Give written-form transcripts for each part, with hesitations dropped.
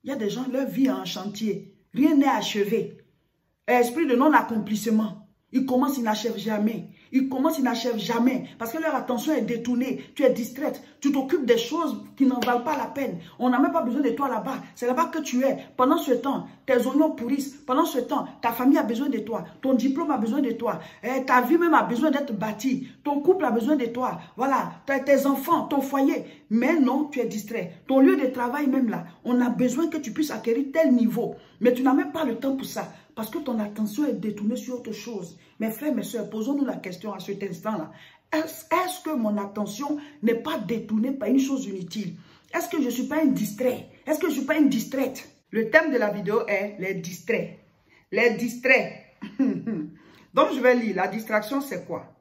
Il y a des gens, leur vie est en chantier. Rien n'est achevé. Esprit de non-accomplissement. Ils commencent, ils n'achèvent jamais. Ils commencent, ils n'achèvent jamais. Parce que leur attention est détournée. Tu es distraite. Tu t'occupes des choses qui n'en valent pas la peine. On n'a même pas besoin de toi là-bas. C'est là-bas que tu es. Pendant ce temps, tes oignons pourrissent. Pendant ce temps, ta famille a besoin de toi. Ton diplôme a besoin de toi. Ta vie même a besoin d'être bâtie. Ton couple a besoin de toi. Voilà. Tes enfants, ton foyer. Mais non, tu es distrait. Ton lieu de travail même là, on a besoin que tu puisses acquérir tel niveau. Mais tu n'as même pas le temps pour ça. Parce que ton attention est détournée sur autre chose. Mes frères, mes soeurs, posons-nous la question à cet instant-là. Est-ce que mon attention n'est pas détournée par une chose inutile? Est-ce que je ne suis pas un distrait? Est-ce que je ne suis pas une distraite? Le thème de la vidéo est les distraits. Les distraits. Donc, je vais lire. La distraction, c'est quoi?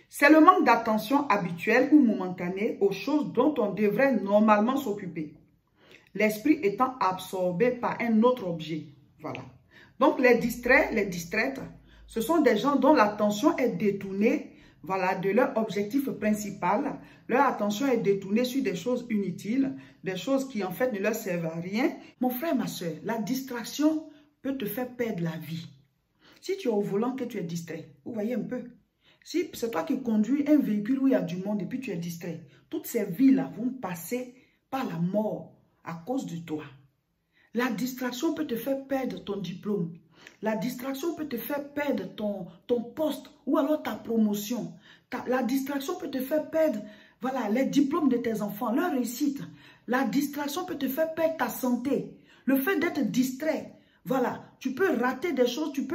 C'est le manque d'attention habituelle ou momentanée aux choses dont on devrait normalement s'occuper. L'esprit étant absorbé par un autre objet. Voilà. Donc, les distraits, les distraites, ce sont des gens dont l'attention est détournée, voilà, de leur objectif principal. Leur attention est détournée sur des choses inutiles, des choses qui, en fait, ne leur servent à rien. Mon frère, ma soeur, la distraction peut te faire perdre la vie. Si tu es au volant, que tu es distrait, vous voyez un peu. Si c'est toi qui conduis un véhicule où il y a du monde et puis tu es distrait, toutes ces vies-là vont passer par la mort à cause de toi. La distraction peut te faire perdre ton diplôme. La distraction peut te faire perdre ton poste ou alors ta promotion. La distraction peut te faire perdre, voilà, les diplômes de tes enfants, leur réussite. La distraction peut te faire perdre ta santé. Le fait d'être distrait, voilà, tu peux rater des choses, tu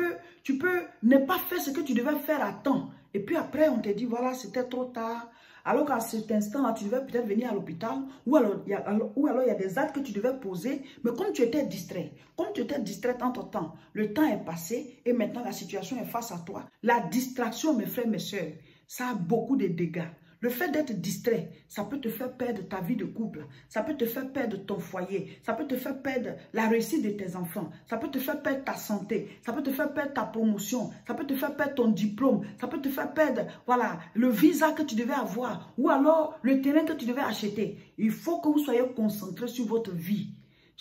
peux ne pas faire ce que tu devais faire à temps. Et puis après, on te dit, voilà, c'était trop tard. Alors qu'à cet instant-là, tu devais peut-être venir à l'hôpital ou alors il y a des actes que tu devais poser. Mais comme tu étais distrait, entre-temps, le temps est passé et maintenant la situation est face à toi. La distraction, mes frères, mes soeurs, ça a beaucoup de dégâts. Le fait d'être distrait, ça peut te faire perdre ta vie de couple. Ça peut te faire perdre ton foyer. Ça peut te faire perdre la réussite de tes enfants. Ça peut te faire perdre ta santé. Ça peut te faire perdre ta promotion. Ça peut te faire perdre ton diplôme. Ça peut te faire perdre, voilà, le visa que tu devais avoir. Ou alors le terrain que tu devais acheter. Il faut que vous soyez concentrés sur votre vie.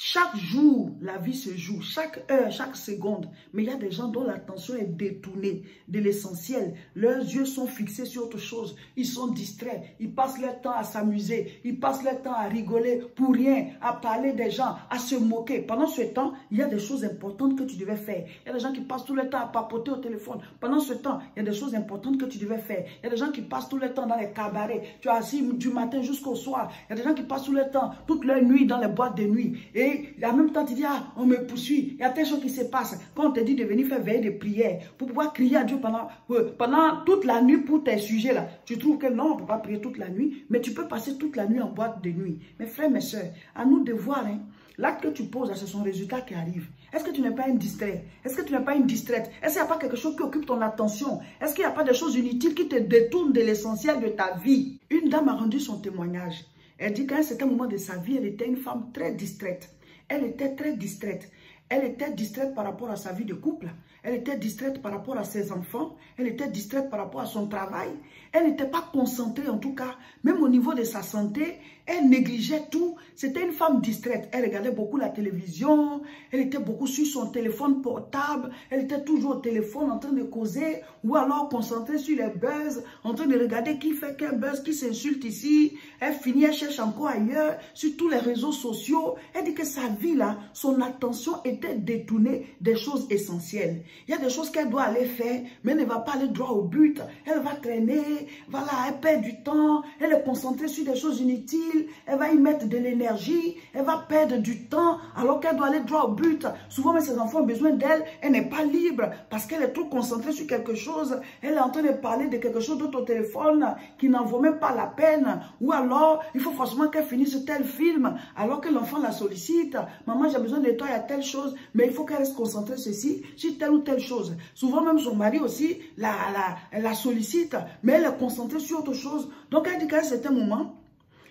Chaque jour, la vie se joue, chaque heure, chaque seconde. Mais il y a des gens dont l'attention est détournée de l'essentiel. Leurs yeux sont fixés sur autre chose. Ils sont distraits. Ils passent leur temps à s'amuser. Ils passent leur temps à rigoler pour rien, à parler des gens, à se moquer. Pendant ce temps, il y a des choses importantes que tu devais faire. Il y a des gens qui passent tout le temps à papoter au téléphone. Pendant ce temps, il y a des choses importantes que tu devais faire. Il y a des gens qui passent tout le temps dans les cabarets. Tu es assis du matin jusqu'au soir. Il y a des gens qui passent tout le temps, toute leur nuit dans les boîtes de nuit. Et en même temps, tu dis, ah, on me poursuit. Il y a telle chose qui se passe. Quand on te dit de venir faire veille de prière, pour pouvoir crier à Dieu pendant toute la nuit pour tes sujets là, tu trouves que non, on ne peut pas prier toute la nuit, mais tu peux passer toute la nuit en boîte de nuit. Mes frères, mes soeurs, à nous de voir, hein, l'acte que tu poses, c'est son résultat qui arrive. Est-ce que tu n'es pas un distrait? Est-ce que tu n'es pas une distraite? Est-ce qu'il n'y a pas quelque chose qui occupe ton attention? Est-ce qu'il n'y a pas des choses inutiles qui te détournent de l'essentiel de ta vie? Une dame a rendu son témoignage. Elle dit qu'à un certain moment de sa vie, elle était une femme très distraite. Elle était très distraite. Elle était distraite par rapport à sa vie de couple. Elle était distraite par rapport à ses enfants. Elle était distraite par rapport à son travail. Elle n'était pas concentrée en tout cas. Même au niveau de sa santé, elle négligeait tout. C'était une femme distraite. Elle regardait beaucoup la télévision. Elle était beaucoup sur son téléphone portable. Elle était toujours au téléphone en train de causer. Ou alors concentrée sur les buzz. En train de regarder qui fait quel buzz, qui s'insulte ici. Elle finit, elle cherche encore ailleurs. Sur tous les réseaux sociaux. Elle dit que sa vie là, son attention était détournée des choses essentielles. Il y a des choses qu'elle doit aller faire, mais elle ne va pas aller droit au but. Elle va traîner, voilà, elle perd du temps, elle est concentrée sur des choses inutiles, elle va y mettre de l'énergie, elle va perdre du temps, alors qu'elle doit aller droit au but. Souvent, même ses enfants ont besoin d'elle, elle n'est pas libre, parce qu'elle est trop concentrée sur quelque chose. Elle est en train de parler de quelque chose d'autre au téléphone, qui n'en vaut même pas la peine. Ou alors, il faut forcément qu'elle finisse tel film, alors que l'enfant la sollicite. Maman, j'ai besoin de toi, il y a telle chose, mais il faut qu'elle reste concentrée ceci, sur telle ou telle chose. Souvent même son mari aussi la sollicite, mais elle est concentrée sur autre chose. Donc elle dit qu'à un certain moment,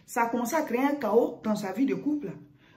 ça a commencé à créer un chaos dans sa vie de couple.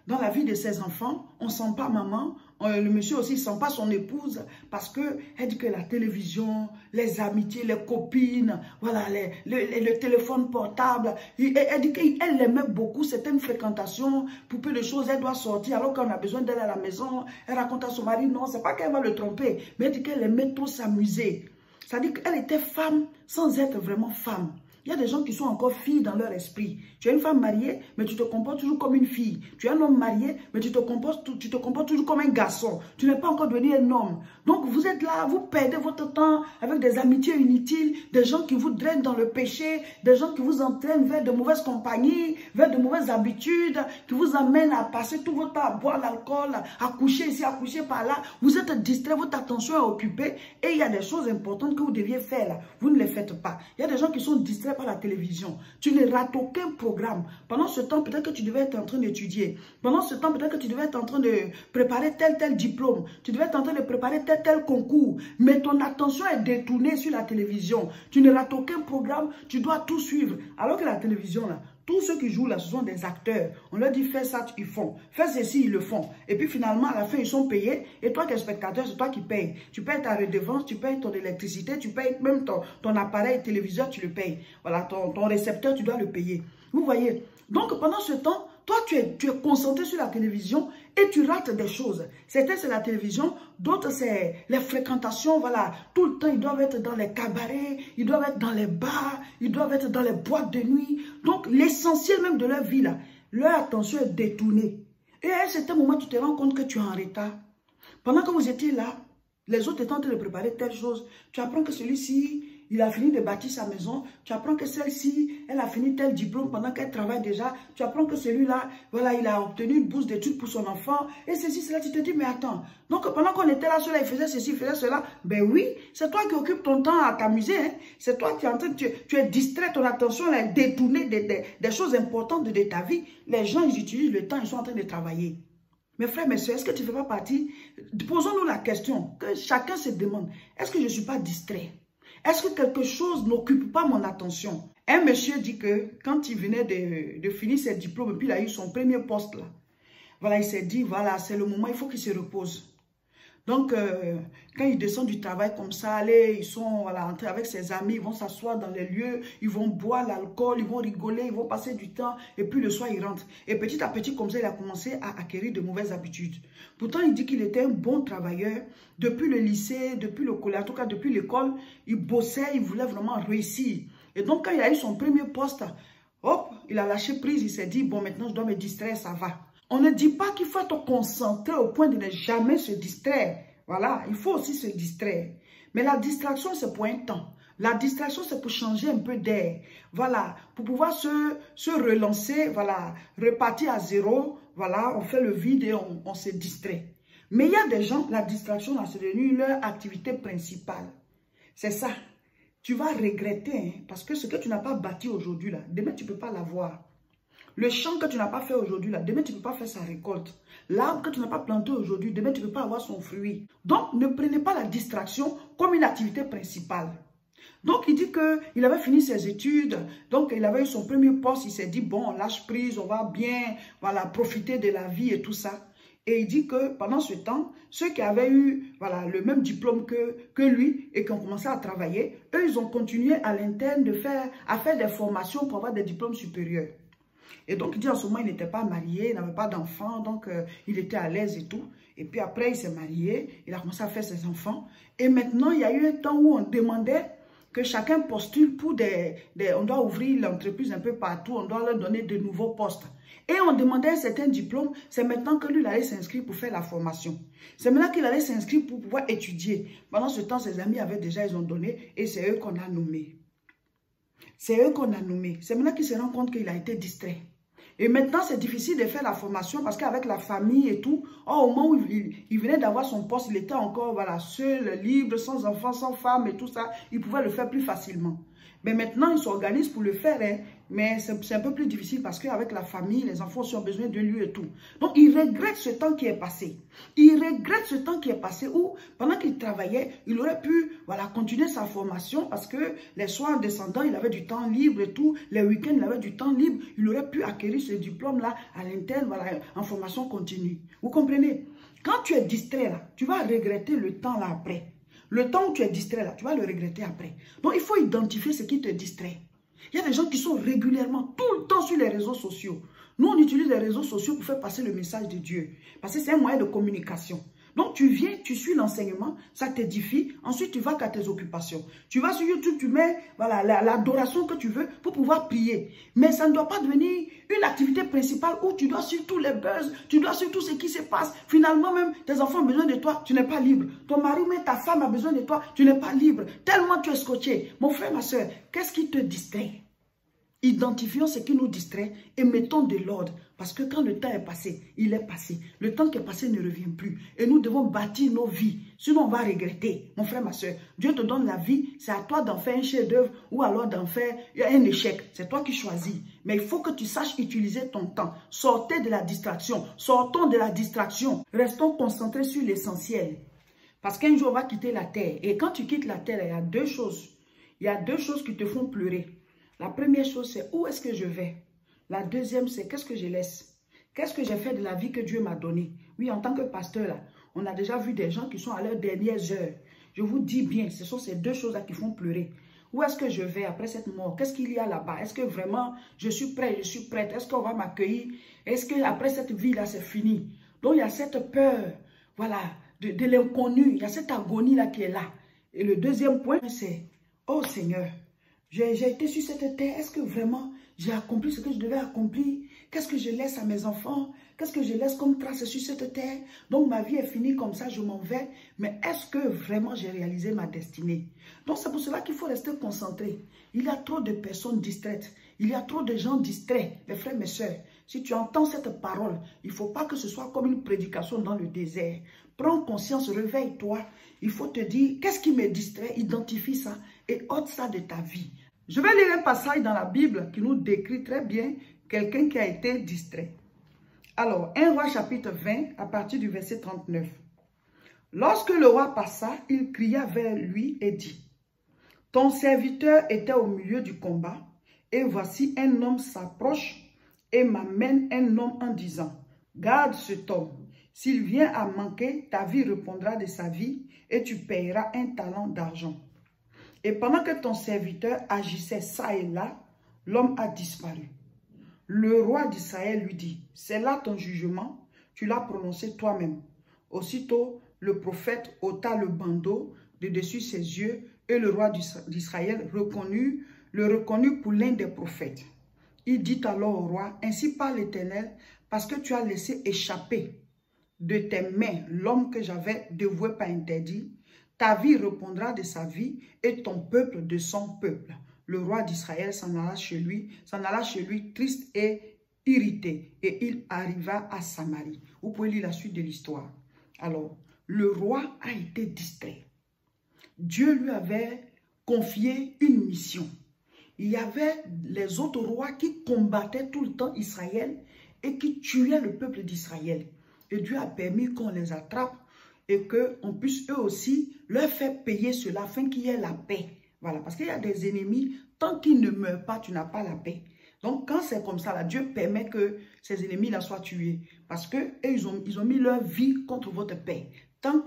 dans la vie de ses enfants, on ne sent pas maman, le monsieur aussi ne sent pas son épouse parce qu'elle dit que la télévision, les amitiés, les copines, voilà, le téléphone portable, elle dit qu'elle aimait beaucoup, c'était une fréquentation, pour peu de choses, elle doit sortir alors qu'on a besoin d'elle à la maison, elle raconte à son mari, non, c'est pas qu'elle va le tromper, mais elle dit qu'elle aimait trop s'amuser. C'est-à-dire qu'elle était femme sans être vraiment femme. Il y a des gens qui sont encore filles dans leur esprit. Tu es une femme mariée, mais tu te comportes toujours comme une fille. Tu es un homme marié, mais tu te comportes toujours comme un garçon. Tu n'es pas encore devenu un homme. Donc vous êtes là, vous perdez votre temps avec des amitiés inutiles, des gens qui vous drainent dans le péché, des gens qui vous entraînent vers de mauvaises compagnies, vers de mauvaises habitudes, qui vous amènent à passer tout votre temps à boire l'alcool, à coucher ici, à coucher par là. Vous êtes distrait, votre attention est occupée et il y a des choses importantes que vous deviez faire là. Vous ne les faites pas. Il y a des gens qui sont distraits par la télévision. Tu ne rates aucun programme. Pendant ce temps, peut-être que tu devais être en train d'étudier. Pendant ce temps, peut-être que tu devais être en train de préparer tel diplôme. Tu devais être en train de préparer tel concours. Mais ton attention est détournée sur la télévision. Tu ne rates aucun programme. Tu dois tout suivre. Alors que la télévision, là, tous ceux qui jouent là, ce sont des acteurs. On leur dit, fais ça, ils font. Fais ceci, ils le font. Et puis finalement, à la fin, ils sont payés. Et toi qui es spectateur, c'est toi qui payes. Tu payes ta redevance, tu payes ton électricité, tu payes même ton appareil téléviseur, tu le payes. Voilà, ton récepteur, tu dois le payer. Vous voyez? Donc, pendant ce temps, toi, tu es concentré sur la télévision et tu rates des choses. Certains, c'est la télévision. D'autres, c'est les fréquentations. Voilà, tout le temps, ils doivent être dans les cabarets, ils doivent être dans les bars, ils doivent être dans les boîtes de nuit. Donc, l'essentiel même de leur vie, là, leur attention est détournée. Et à un certain moment, tu te rends compte que tu es en retard. Pendant que vous étiez là, les autres étant en train de préparer telle chose, tu apprends que celui-ci, il a fini de bâtir sa maison. Tu apprends que celle-ci, elle a fini tel diplôme pendant qu'elle travaille déjà. Tu apprends que celui-là, voilà, il a obtenu une bourse d'études pour son enfant. Et ceci, cela, tu te dis, mais attends. Donc, pendant qu'on était là, cela, il faisait ceci, il faisait cela. Ben oui, c'est toi qui occupes ton temps à t'amuser. Hein? C'est toi qui es en train, tu es distrait, ton attention est détournée des choses importantes de ta vie. Les gens, ils utilisent le temps, ils sont en train de travailler. Mes frères, mes soeurs, est-ce que tu ne fais pas partie? Posons-nous la question, que chacun se demande, est-ce que je ne suis pas distrait? Est-ce que quelque chose n'occupe pas mon attention? Un monsieur dit que quand il venait de finir ses diplômes, et puis il a eu son premier poste là, voilà, il s'est dit, voilà, c'est le moment, il faut qu'il se repose. Donc, quand il descend du travail comme ça, allez, ils sont voilà, entrés avec ses amis, ils vont s'asseoir dans les lieux, ils vont boire l'alcool, ils vont rigoler, ils vont passer du temps, et puis le soir, ils rentrent. Et petit à petit, comme ça, il a commencé à acquérir de mauvaises habitudes. Pourtant, il dit qu'il était un bon travailleur. Depuis le lycée, depuis le collège, en tout cas depuis l'école, il bossait, il voulait vraiment réussir. Et donc, quand il a eu son premier poste, hop, il a lâché prise, il s'est dit, bon, maintenant, je dois me distraire, ça va. On ne dit pas qu'il faut être concentré au point de ne jamais se distraire. Voilà, il faut aussi se distraire. Mais la distraction, c'est pour un temps. La distraction, c'est pour changer un peu d'air. Voilà, pour pouvoir se relancer, voilà, repartir à zéro. Voilà, on fait le vide et on se distrait. Mais il y a des gens, la distraction, c'est devenu leur activité principale. C'est ça. Tu vas regretter, hein, parce que ce que tu n'as pas bâti aujourd'hui, là, demain, tu ne peux pas l'avoir. Le champ que tu n'as pas fait aujourd'hui, là, demain, tu ne peux pas faire sa récolte. L'arbre que tu n'as pas planté aujourd'hui, demain, tu ne peux pas avoir son fruit. Donc, ne prenez pas la distraction comme une activité principale. Donc, il dit qu'il avait fini ses études, donc il avait eu son premier poste, il s'est dit, bon, on lâche prise, on va bien, voilà, profiter de la vie et tout ça. Et il dit que pendant ce temps, ceux qui avaient eu voilà, le même diplôme que lui et qui ont commencé à travailler, eux, ils ont continué à l'interne à faire des formations pour avoir des diplômes supérieurs. Et donc, il dit en ce moment, il n'était pas marié, il n'avait pas d'enfant, donc il était à l'aise et tout. Et puis après, il s'est marié, il a commencé à faire ses enfants. Et maintenant, il y a eu un temps où on demandait que chacun postule pour on doit ouvrir l'entreprise un peu partout, on doit leur donner de nouveaux postes. Et on demandait un certain diplôme, c'est maintenant que lui, il allait s'inscrire pour faire la formation. C'est maintenant qu'il allait s'inscrire pour pouvoir étudier. Pendant ce temps, ses amis avaient déjà, ils ont donné, et c'est eux qu'on a nommés. C'est eux qu'on a nommés. C'est maintenant qu'il se rend compte qu'il a été distrait. Et maintenant, c'est difficile de faire la formation parce qu'avec la famille et tout, au moment où il venait d'avoir son poste, il était encore voilà, seul, libre, sans enfant, sans femme et tout ça. Il pouvait le faire plus facilement. Mais maintenant, il s'organise pour le faire. Hein. Mais c'est un peu plus difficile parce qu'avec la famille, les enfants aussi ont besoin de lui et tout. Donc, il regrette ce temps qui est passé. Il regrette ce temps qui est passé où, pendant qu'il travaillait, il aurait pu continuer sa formation parce que les soirs descendants, il avait du temps libre et tout. Les week-ends, il avait du temps libre. Il aurait pu acquérir ce diplôme-là à l'interne, en formation continue. Vous comprenez? Quand tu es distrait là, tu vas regretter le temps là après. Le temps où tu es distrait là, tu vas le regretter après. Donc, il faut identifier ce qui te distrait. Il y a des gens qui sont régulièrement, tout le temps sur les réseaux sociaux. Nous, on utilise les réseaux sociaux pour faire passer le message de Dieu. Parce que c'est un moyen de communication. Donc, tu viens, tu suis l'enseignement, ça t'édifie. Ensuite, tu vas qu'à tes occupations. Tu vas sur YouTube, tu mets l'adoration que tu veux pour pouvoir prier. Mais ça ne doit pas devenir une activité principale où tu dois suivre tous les buzz, tu dois suivre tout ce qui se passe. Finalement, même tes enfants ont besoin de toi, tu n'es pas libre. Ton mari ou même ta femme a besoin de toi, tu n'es pas libre. Tellement tu es scotché. Mon frère, ma soeur, qu'est-ce qui te distrait? Identifions ce qui nous distrait et mettons de l'ordre. Parce que quand le temps est passé, il est passé. Le temps qui est passé ne revient plus. Et nous devons bâtir nos vies. Sinon, on va regretter. Mon frère, ma soeur, Dieu te donne la vie. C'est à toi d'en faire un chef-d'œuvre ou alors d'en faire un échec. C'est toi qui choisis. Mais il faut que tu saches utiliser ton temps. Sortez de la distraction. Sortons de la distraction. Restons concentrés sur l'essentiel. Parce qu'un jour, on va quitter la terre. Et quand tu quittes la terre, il y a deux choses. Il y a deux choses qui te font pleurer. La première chose, c'est où est-ce que je vais? La deuxième, c'est qu'est-ce que je laisse? Qu'est-ce que j'ai fait de la vie que Dieu m'a donnée? Oui, en tant que pasteur, là, on a déjà vu des gens qui sont à leurs dernières heures. Je vous dis bien, ce sont ces deux choses-là qui font pleurer. Où est-ce que je vais après cette mort? Qu'est-ce qu'il y a là-bas? Est-ce que vraiment je suis prêt, je suis prête? Est-ce qu'on va m'accueillir? Est-ce qu'après cette vie-là, c'est fini? Donc, il y a cette peur, de l'inconnu. Il y a cette agonie-là qui est là. Et le deuxième point, c'est, oh Seigneur, j'ai été sur cette terre, est-ce que vraiment j'ai accompli ce que je devais accomplir? Qu'est-ce que je laisse à mes enfants? Qu'est-ce que je laisse comme trace sur cette terre? Donc ma vie est finie comme ça, je m'en vais. Mais est-ce que vraiment j'ai réalisé ma destinée? Donc c'est pour cela qu'il faut rester concentré. Il y a trop de personnes distraites. Il y a trop de gens distraits. Mes frères, mes soeurs, si tu entends cette parole, il ne faut pas que ce soit comme une prédication dans le désert. Prends conscience, réveille-toi. Il faut te dire, qu'est-ce qui me distrait? Identifie ça et ôte ça de ta vie. Je vais lire un passage dans la Bible qui nous décrit très bien quelqu'un qui a été distrait. Alors, 1 Roi chapitre 20, à partir du verset 39. Lorsque le roi passa, il cria vers lui et dit, « Ton serviteur était au milieu du combat, et voici un homme s'approche et m'amène un homme en disant, « Garde cet homme, s'il vient à manquer, ta vie répondra de sa vie, et tu payeras un talent d'argent. » Et pendant que ton serviteur agissait ça et là, l'homme a disparu. Le roi d'Israël lui dit, « C'est là ton jugement, tu l'as prononcé toi-même. » Aussitôt, le prophète ôta le bandeau de dessus ses yeux et le roi d'Israël le reconnut pour l'un des prophètes. Il dit alors au roi, « Ainsi parle l'Éternel, parce que tu as laissé échapper de tes mains l'homme que j'avais dévoué par interdit. Ta vie répondra de sa vie et ton peuple de son peuple. » Le roi d'Israël s'en alla chez lui triste et irrité. Et il arriva à Samarie. Vous pouvez lire la suite de l'histoire. Alors, le roi a été distrait. Dieu lui avait confié une mission. Il y avait les autres rois qui combattaient tout le temps Israël et qui tuaient le peuple d'Israël. Et Dieu a permis qu'on les attrape et qu'on puisse eux aussi leur faire payer cela afin qu'il y ait la paix. Voilà, parce qu'il y a des ennemis, tant qu'ils ne meurent pas, tu n'as pas la paix. Donc, quand c'est comme ça, là, Dieu permet que ces ennemis-là soient tués. Parce qu'eux, ils ont mis leur vie contre votre paix. Tant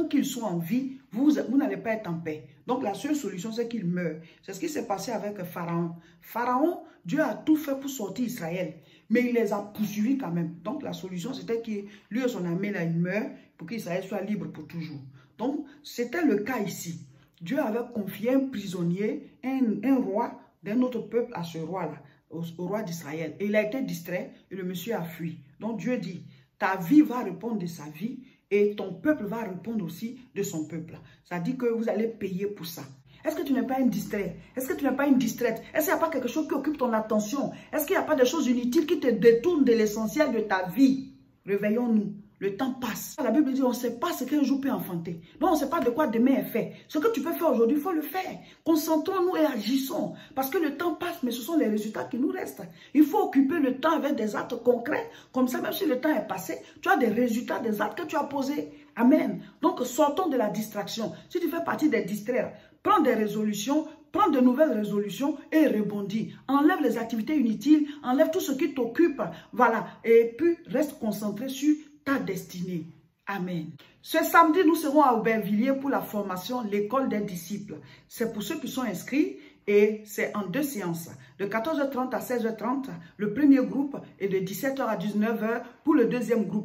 qu'ils sont en vie, vous n'allez pas être en paix. Donc, la seule solution, c'est qu'ils meurent. C'est ce qui s'est passé avec Pharaon. Pharaon, Dieu a tout fait pour sortir Israël. Mais il les a poursuivis quand même. Donc, la solution, c'était que lui et son armée, là, il meurt pour qu'Israël soit libre pour toujours. Donc, c'était le cas ici. Dieu avait confié un prisonnier, un roi d'un autre peuple à ce roi-là, au roi d'Israël. Et il a été distrait et le monsieur a fui. Donc Dieu dit, ta vie va répondre de sa vie et ton peuple va répondre aussi de son peuple. Ça dit que vous allez payer pour ça. Est-ce que tu n'es pas un distrait? Est-ce que tu n'es pas une distraite? Est-ce qu'il n'y a pas quelque chose qui occupe ton attention? Est-ce qu'il n'y a pas des choses inutiles qui te détournent de l'essentiel de ta vie? Réveillons-nous. Le temps passe. La Bible dit, on ne sait pas ce qu'un jour peut enfanter. Donc, on ne sait pas de quoi demain est fait. Ce que tu peux faire aujourd'hui, il faut le faire. Concentrons-nous et agissons. Parce que le temps passe, mais ce sont les résultats qui nous restent. Il faut occuper le temps avec des actes concrets. Comme ça, même si le temps est passé, tu as des résultats des actes que tu as posés. Amen. Donc, sortons de la distraction. Si tu fais partie des distraits, prends des résolutions, prends de nouvelles résolutions et rebondis. Enlève les activités inutiles, enlève tout ce qui t'occupe. Voilà. Et puis, reste concentré sur ta destinée. Amen. Ce samedi, nous serons à Aubervilliers pour la formation L'école des disciples. C'est pour ceux qui sont inscrits et c'est en 2 séances. De 14h30 à 16h30, le premier groupe et de 17h à 19h pour le deuxième groupe.